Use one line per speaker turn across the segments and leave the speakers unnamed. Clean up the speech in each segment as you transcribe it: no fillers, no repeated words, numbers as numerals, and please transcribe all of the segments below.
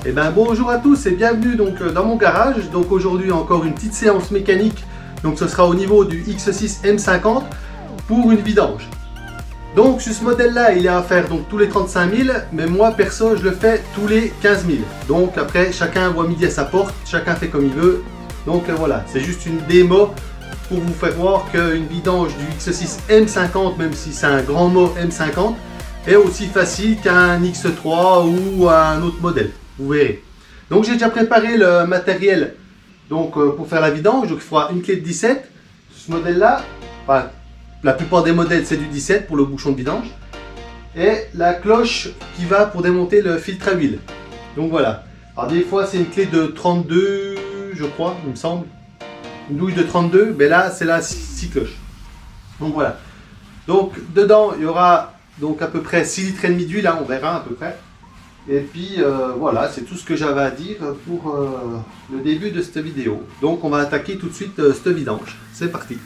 Eh ben bonjour à tous et bienvenue donc dans mon garage. Donc aujourd'hui encore une petite séance mécanique. Donc ce sera au niveau du X6 M50 pour une vidange. Donc sur ce modèle là il est à faire donc tous les 35 000, mais moi perso je le fais tous les 15 000. Donc après chacun voit midi à sa porte, chacun fait comme il veut. Donc voilà, c'est juste une démo pour vous faire voir qu'une vidange du X6 M50, même si c'est un grand mot M50, est aussi facile qu'un X3 ou un autre modèle. Vous verrez. Donc j'ai déjà préparé le matériel donc, pour faire la vidange. Donc il faudra une clé de 17. Ce modèle là, enfin, la plupart des modèles c'est du 17 pour le bouchon de vidange. Et la cloche qui va pour démonter le filtre à huile. Donc voilà. Alors des fois c'est une clé de 32 je crois, il me semble. Une douille de 32, mais là c'est la 6 cloches. Donc voilà. Donc dedans il y aura donc à peu près 6 litres et demi d'huile, hein, on verra à peu près. Et puis voilà, c'est tout ce que j'avais à dire pour le début de cette vidéo. Donc on va attaquer tout de suite cette vidange. C'est parti.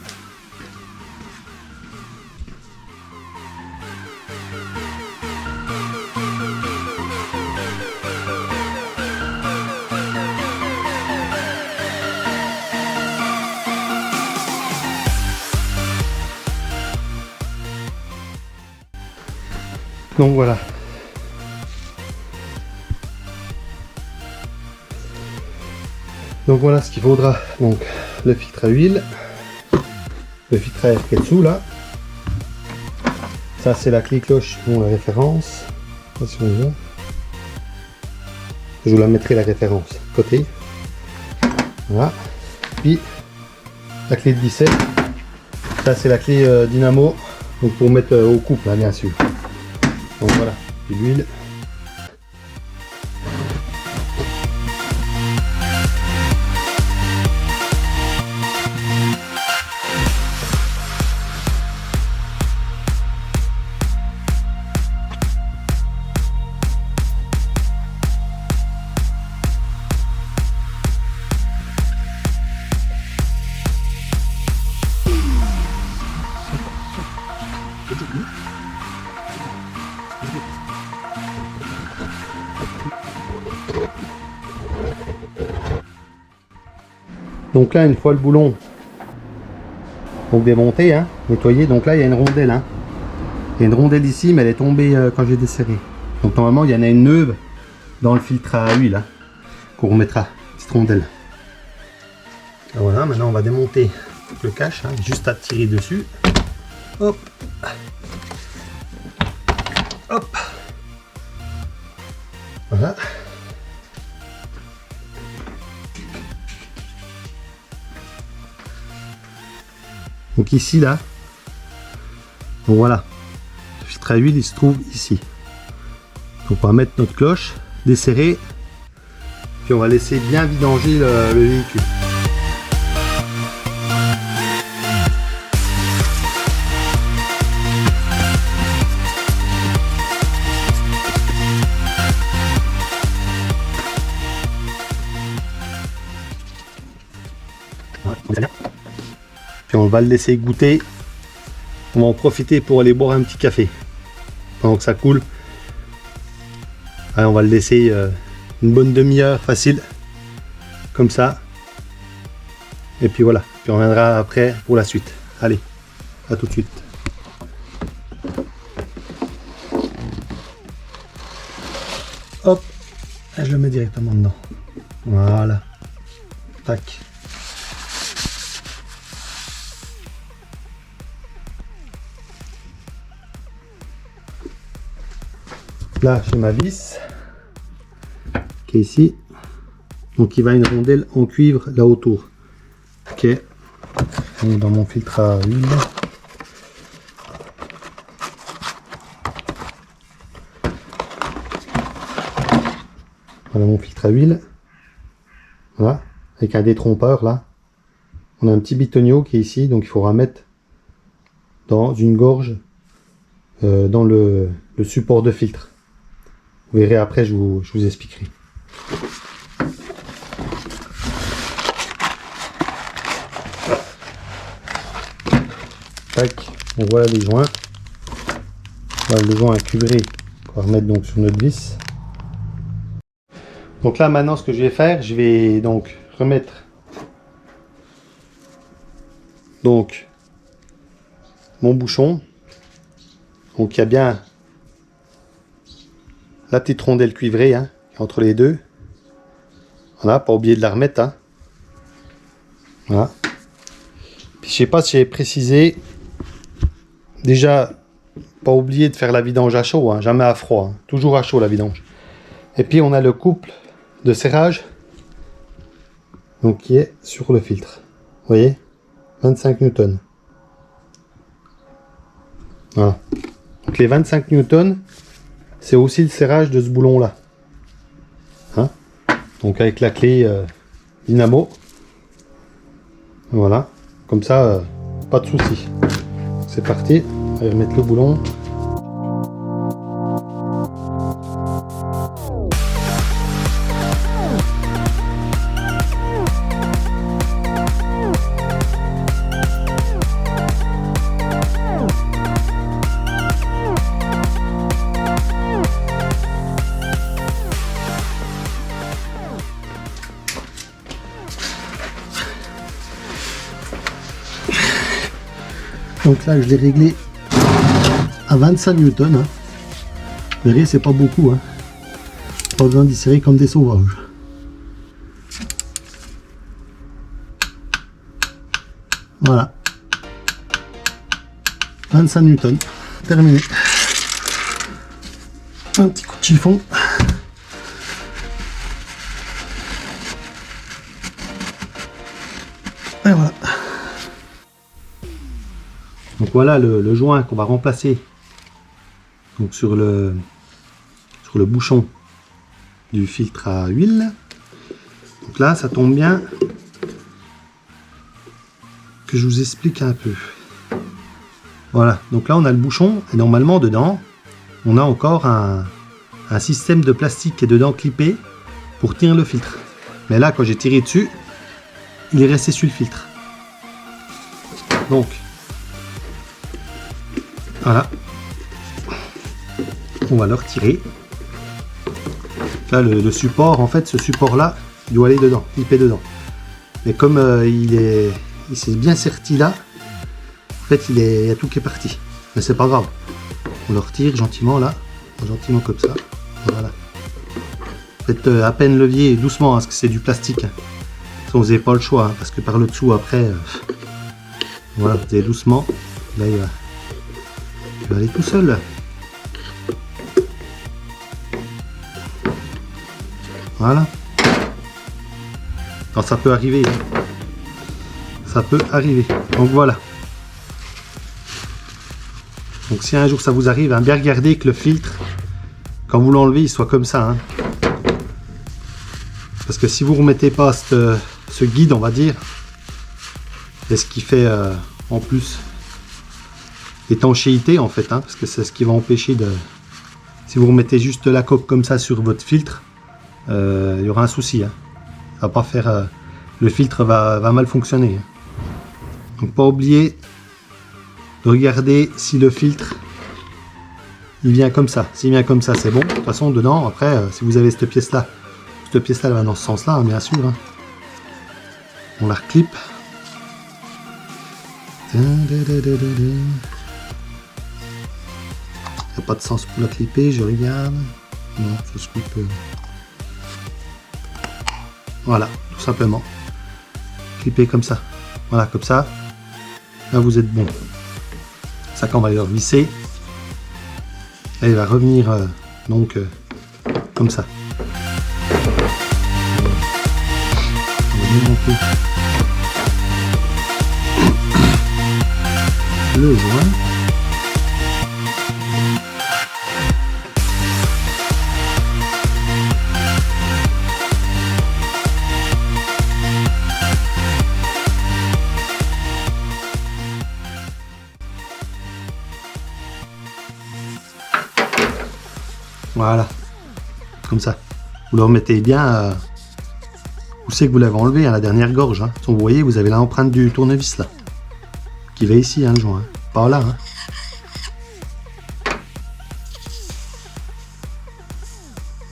Donc voilà. Donc voilà ce qu'il faudra. Donc le filtre à huile, le filtre à air qui est dessous là. Ça c'est la clé cloche pour la référence. Si on voit. Je vous la mettrai la référence côté. Voilà. Puis la clé de 17. Ça c'est la clé dynamo. Donc pour mettre au couple là, bien sûr. Donc voilà. Puis l'huile. Donc là, une fois le boulon donc démonté, hein, nettoyé, donc là il y a une rondelle. Hein. Il y a une rondelle ici, mais elle est tombée quand j'ai desserré. Donc normalement il y en a une neuve dans le filtre à huile hein, qu'on remettra, petite rondelle. Alors voilà, maintenant on va démonter le cache, hein, juste à tirer dessus. Hop, hop, voilà. Donc ici là, donc voilà, le filtre à huile il se trouve ici. Donc on va mettre notre cloche, desserrer, puis on va laisser bien vidanger le véhicule. Puis on va le laisser goûter. On va en profiter pour aller boire un petit café pendant que ça coule. Allez, on va le laisser une bonne demi-heure facile comme ça. Et puis voilà. Puis on reviendra après pour la suite. Allez, à tout de suite. Hop, et je le mets directement dedans. Voilà. Tac. Là j'ai ma vis qui est ici, donc il va une rondelle en cuivre là autour. Ok, donc dans mon filtre à huile, voilà mon filtre à huile, voilà, avec un détrompeur là. On a un petit bitonio qui est ici, donc il faudra mettre dans une gorge dans le support de filtre. Vous verrez après, je vous expliquerai. Tac, on voit les joints. Voilà, le joint à cuivrer qu'on va remettre donc sur notre vis. Donc là maintenant ce que je vais faire, je vais donc remettre donc mon bouchon. Donc il y a bien la petite rondelle cuivrée hein, entre les deux. Voilà, pas oublier de la remettre. Hein. Voilà. Puis je sais pas si j'ai précisé. Déjà, pas oublier de faire la vidange à chaud, hein, jamais à froid. Hein, toujours à chaud la vidange. Et puis on a le couple de serrage. Donc qui est sur le filtre. Vous voyez, 25 newtons. Voilà. Donc les 25 newtons, c'est aussi le serrage de ce boulon là. Hein, donc avec la clé dynamo. Voilà. Comme ça, pas de souci. C'est parti. On va remettre le boulon. Donc là, je l'ai réglé à 25 newtons. Hein. Vous verrez, c'est pas beaucoup. Hein. Pas besoin d'y serrer comme des sauvages. Voilà. 25 newtons. Terminé. Un petit coup de chiffon. Et voilà. Donc voilà le joint qu'on va remplacer donc sur le bouchon du filtre à huile. Donc là ça tombe bien que je vous explique un peu. Voilà, donc là on a le bouchon et normalement dedans on a encore un système de plastique qui est dedans clippé pour tenir le filtre. Mais là quand j'ai tiré dessus, il est resté sur le filtre. Donc voilà, on va le retirer. Là le support, en fait ce support là il doit aller dedans, clipper dedans. Mais comme il s'est bien serti là, en fait il y a tout qui est parti. Mais c'est pas grave, on le retire gentiment là, gentiment comme ça. Voilà, faites à peine levier doucement hein, parce que c'est du plastique. Ça, vous n'avez pas le choix hein, parce que par le dessous après voilà, vous allez doucement. Là il va aller tout seul. Voilà. Alors ça peut arriver. Ça peut arriver. Donc voilà. Donc si un jour ça vous arrive, hein, bien regarder que le filtre, quand vous l'enlevez, il soit comme ça. Hein. Parce que si vous ne remettez pas ce guide, on va dire, c'est ce qui fait en plus l'étanchéité en fait, hein, parce que c'est ce qui va empêcher de... Si vous remettez juste la coque comme ça sur votre filtre, il y aura un souci. Hein. Ça va pas faire... le filtre va mal fonctionner. Hein. Donc pas oublier de regarder si le filtre il vient comme ça. S'il vient comme ça, c'est bon. De toute façon, dedans, après, si vous avez cette pièce-là elle va dans ce sens-là, hein, bien sûr. Hein. On la reclippe. Il n'y a pas de sens pour la clipper, je regarde. Non, ça se coupe. Voilà, tout simplement. Clipper comme ça. Voilà, comme ça. Là, vous êtes bon. Ça, quand on va le visser, là, il va revenir donc comme ça. On va démonter le joint. Voilà, comme ça. Vous le remettez bien où c'est que vous l'avez enlevé, à la dernière gorge. Hein. Vous voyez, vous avez l'empreinte du tournevis là, qui va ici, hein, le joint, hein. Par là. Hein.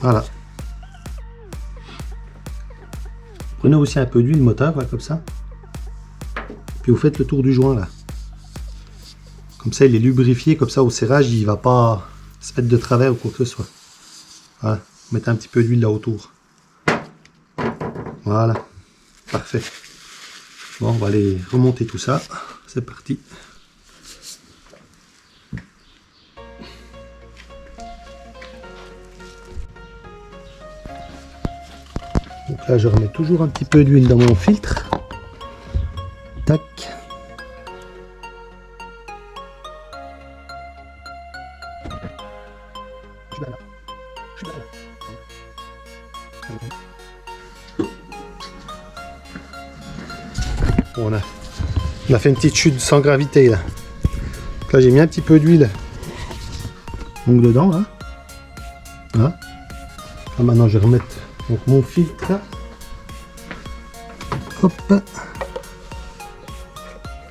Voilà. prenez aussi un peu d'huile moteur, là, comme ça. Puis vous faites le tour du joint, là. Comme ça, il est lubrifié, comme ça, au serrage, il ne va pas se mettre de travers ou quoi que ce soit. Voilà, vous mettez un petit peu d'huile là autour. Voilà, parfait. Bon, on va aller remonter tout ça. C'est parti. Donc là, je remets toujours un petit peu d'huile dans mon filtre. Tac. Bon, on a fait une petite chute sans gravité là. Donc là, j'ai mis un petit peu d'huile. Donc dedans là. Voilà. Là, maintenant, je vais remettre donc mon filtre là. Hop.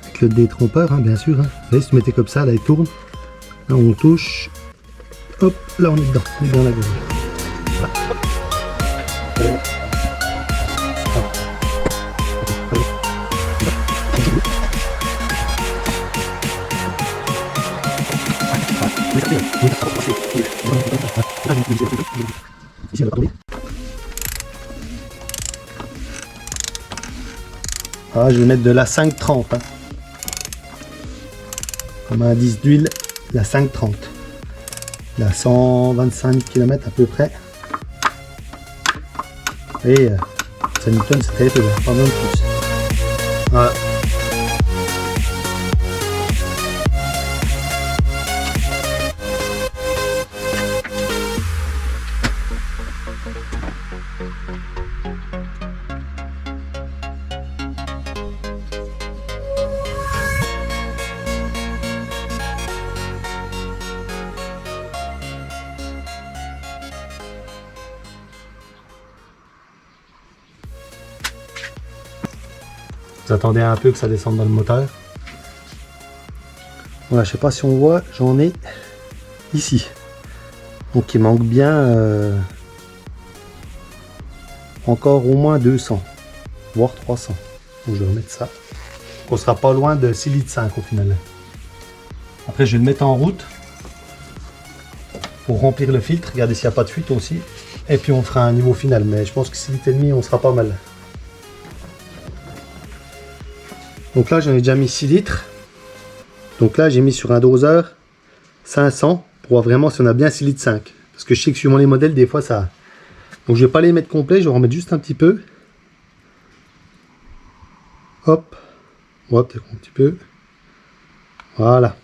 Avec le détrompeur, hein, bien sûr. Hein. Là, si tu mettais comme ça, là, il tourne. Là, on touche. Hop, là, on est dedans. On est dans la gorge. Ah, je vais mettre de la 530. Hein. Comme un indice d'huile, la 530. La 125 km à peu près. Et ça Newton, c'est très peu, pas même plus. Voilà. Vous attendez un peu que ça descende dans le moteur. Voilà, je sais pas si on voit, j'en ai ici. Donc il manque bien encore au moins 200, voire 300. Donc je vais remettre ça. On sera pas loin de 6,5 litres au final. Après je vais le mettre en route pour remplir le filtre. Regardez s'il n'y a pas de fuite aussi. Et puis on fera un niveau final. Mais je pense que 6,5 litres on sera pas mal. Donc là, j'en ai déjà mis 6 litres. Donc là, j'ai mis sur un doseur 500 pour voir vraiment si on a bien 6,5 litres. Parce que je sais que suivant les modèles, des fois ça... Donc je ne vais pas les mettre complets, je vais en remettre juste un petit peu. Hop. Ouais, peut-être un petit peu. Voilà.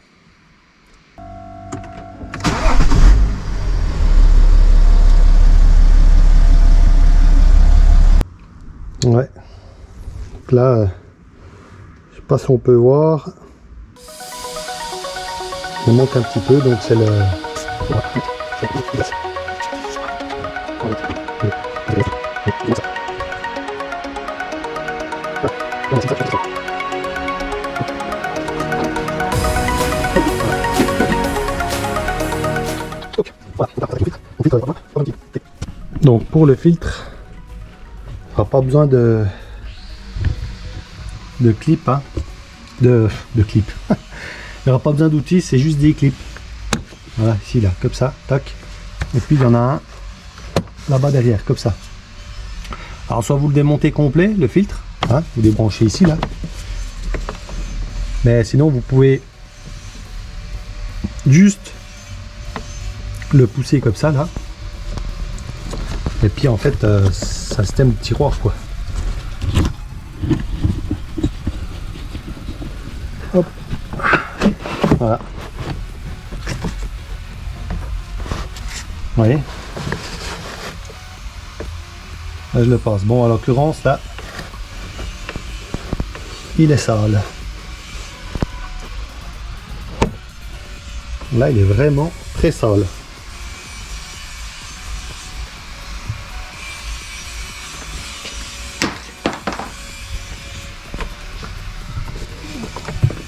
Ouais. Donc là... Pas si on peut voir, il manque un petit peu, donc c'est le... Donc pour le filtre, il n'y aura pas besoin de clip, hein. de clip. Il n'y aura pas besoin d'outils, c'est juste des clips. Voilà, ici, là, comme ça, tac. Et puis il y en a un là-bas derrière, comme ça. Alors soit vous le démontez complet, le filtre, hein, vous débranchez ici, là. Mais sinon vous pouvez juste le pousser comme ça, là. Et puis en fait, c'est un système de tiroir, quoi. Hop. Voilà. Vous voyez? Là, je le passe. Bon, à l'occurrence, là, il est sale. Là, il est vraiment très sale.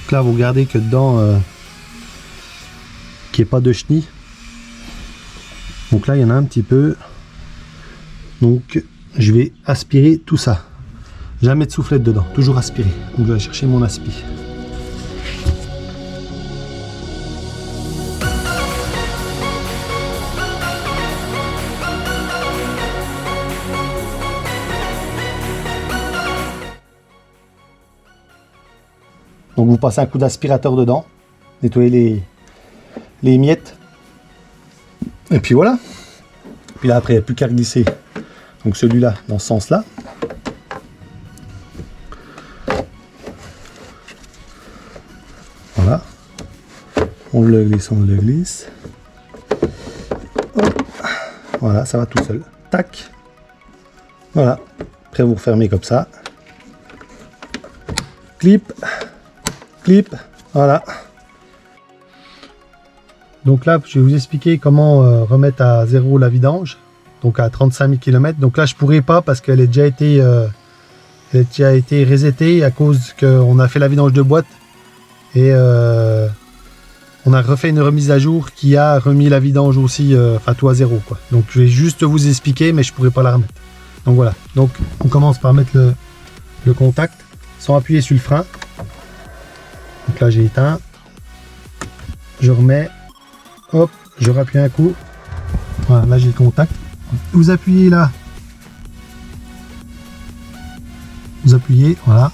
Donc là, vous regardez que dedans, qu'il n'y ait pas de chenilles. Donc là, il y en a un petit peu. Donc, je vais aspirer tout ça. Jamais de soufflette dedans, toujours aspiré. Donc je vais chercher mon aspi. Donc vous passez un coup d'aspirateur dedans, nettoyez les miettes. Et puis voilà. Puis là après il n'y a plus qu'à glisser. Donc celui-là dans ce sens-là. Voilà. On le glisse, on le glisse. Hop. Voilà, ça va tout seul. Tac. Voilà. Après vous refermez comme ça. Clip. Clip, voilà. Donc là, je vais vous expliquer comment remettre à zéro la vidange, donc à 35 000 km. Donc là, je pourrais pas parce qu'elle a déjà été resetée à cause qu'on a fait la vidange de boîte et on a refait une remise à jour qui a remis la vidange aussi, enfin tout à zéro, quoi. Donc je vais juste vous expliquer, mais je pourrais pas la remettre. Donc voilà. Donc on commence par mettre le contact sans appuyer sur le frein. Donc là j'ai éteint, je remets, hop, je rappuie un coup, voilà, là j'ai le contact, vous appuyez là, vous appuyez, voilà,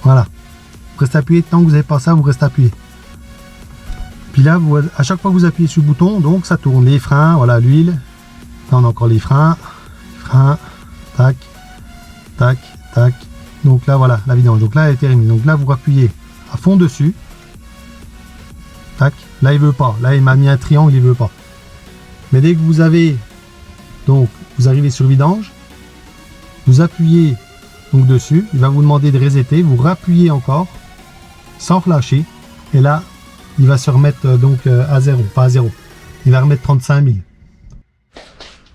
voilà, vous restez appuyé, tant que vous n'avez pas ça, vous restez appuyé. Puis là, vous, à chaque fois que vous appuyez sur le bouton, donc ça tourne, les freins, voilà l'huile, là on a encore les freins, tac, tac, tac. Donc là voilà la vidange, donc là elle est terminée. Donc là vous appuyez à fond dessus, tac, là il veut pas, là il m'a mis un triangle, il veut pas. Mais dès que vous avez, donc vous arrivez sur vidange, vous appuyez donc dessus, il va vous demander de resetter, vous rappuyez encore sans relâcher et là il va se remettre donc à zéro, pas à zéro, il va remettre 35 000.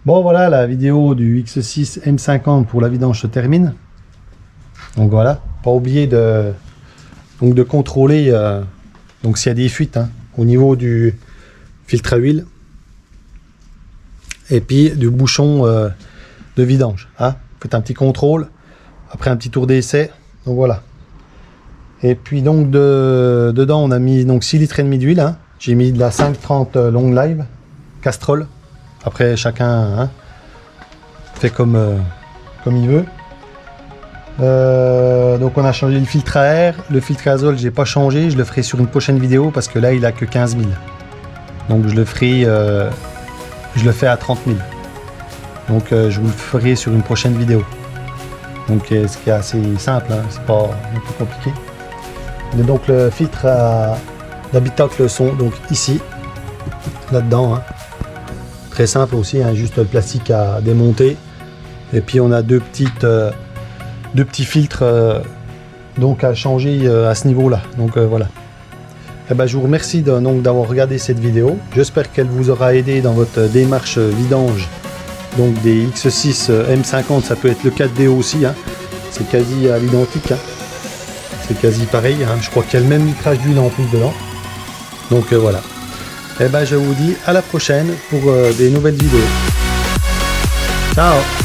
Bon voilà, la vidéo du X6 M50 pour la vidange se termine. Donc voilà, pas oublier de contrôler donc s'il y a des fuites au niveau du filtre à huile et puis du bouchon de vidange. Faites un petit contrôle, après un petit tour d'essai. Donc voilà. Et puis donc dedans on a mis donc 6 litres et demi d'huile. J'ai mis de la 530 long live Castrol. Après chacun fait comme il veut. Donc on a changé le filtre à air, le filtre à azole j'ai pas changé, je le ferai sur une prochaine vidéo parce que là il a que 15 000. Donc je le ferai, je le fais à 30 000. Donc je vous le ferai sur une prochaine vidéo. Donc ce qui est assez simple, c'est pas un peu compliqué. Et donc le filtre d'habitacle sont donc ici, là-dedans. Très simple aussi, juste le plastique à démonter. Et puis on a deux petits filtres donc à changer à ce niveau là. Donc voilà. Et ben, je vous remercie d'avoir regardé cette vidéo. J'espère qu'elle vous aura aidé dans votre démarche vidange donc des X6 M50. Ça peut être le 4D aussi, c'est quasi à l'identique, c'est quasi pareil, je crois qu'il y a le même litrage d'huile en plus dedans. Donc voilà. Et ben, je vous dis à la prochaine pour des nouvelles vidéos. Ciao.